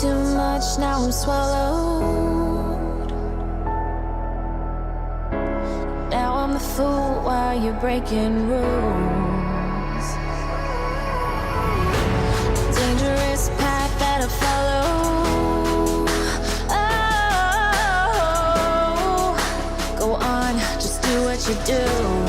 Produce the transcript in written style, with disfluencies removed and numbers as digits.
too much, now I'm swallowed. Now I'm the fool while you're breaking rules. Dangerous path that I follow. Oh, go on, just do what you do.